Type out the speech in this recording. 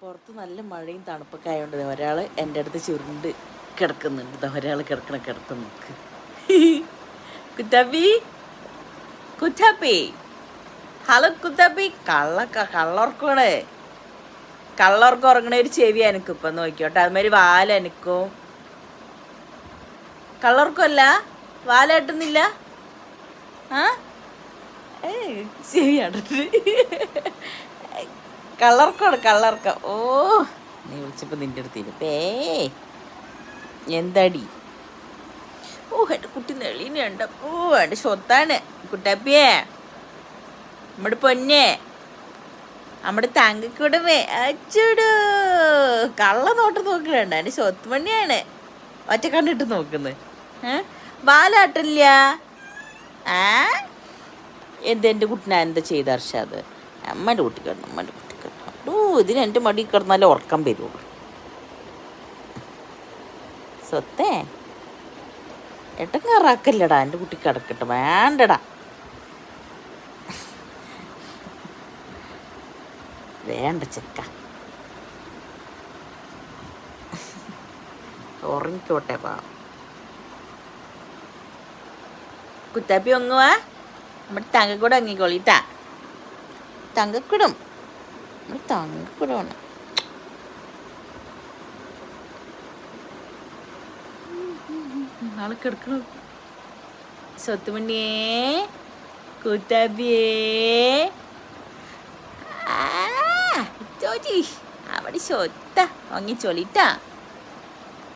പുറത്ത് നല്ല മഴയും തണുപ്പൊക്കെ ആയതുകൊണ്ട് ഒരാൾ എൻ്റെ അടുത്ത് ചുരുണ്ട് കിടക്കുന്നുണ്ട്. ഒരാൾ കിടത്ത് നോക്ക്. കുറ്റാപ്പി കുറ്റാപ്പി, ഹലോ കുറ്റാപ്പി. കള്ളോർക്കോടെ കള്ളോർക്കം ഉറങ്ങണ ഒരു ചെവി എനിക്കും ഇപ്പം നോക്കിയോട്ടെ. അതുമാതിരി വാലെനിക്കും. കള്ളോർക്കമല്ല, വാലാട്ടുന്നില്ല. ആ ചെവിയാണ് കള്ളർക്കം. ഓ, നീ വിളിച്ചപ്പോൾ നിൻ്റെ അടുത്തിരുപ്പേ എന്താടി? ഓ, എൻ്റെ കുട്ടി നെളിനുണ്ട്. ഓ, എൻ്റെ സ്വത്താണ് കുട്ടാപ്പിയേ, നമ്മുടെ പൊന്നെ, നമ്മുടെ തങ്കക്കൂടമേ. അച്ചൂടൂ, കള്ള നോട്ടം നോക്കണുണ്ട്. എൻ്റെ സ്വത്ത് മണിയാണ് ഒറ്റ കണ്ടിട്ട് നോക്കുന്നത്. ബാലാട്ടില്ല. എൻ്റെ കുട്ടിനെ എന്താ ചെയ്ത അർഷാദ്? അമ്മൻ്റെ കുട്ടി കിടന്നു. ഓ, ഇതിന് എൻ്റെ മടി കിടന്നാലേ ഉറക്കം വരുള്ളൂ. സ്വത്തേ എട്ടങ്ങാറാക്കല്ലടാ, എൻ്റെ കുട്ടി കിടക്കട്ടെ. വേണ്ടടാ, വേണ്ട ചെക്ക, ഉറങ്ങിക്കോട്ടെ. കുറ്റാപ്പി ഒങ്ങുവാ, നമ്മുടെ തങ്കക്കൂടെ ഒങ്ങിക്കോളിട്ടാ. തങ്കക്കൂടും നമ്മുടെ തങ്കക്കൂടമാണ്. നാളെ കിടക്കണു. സ്വത്തുമണിയേ, കുറ്റാപ്പിയേ, അവിടെ സ്വത്ത ഒങ്ങിച്ചോളിട്ടാ.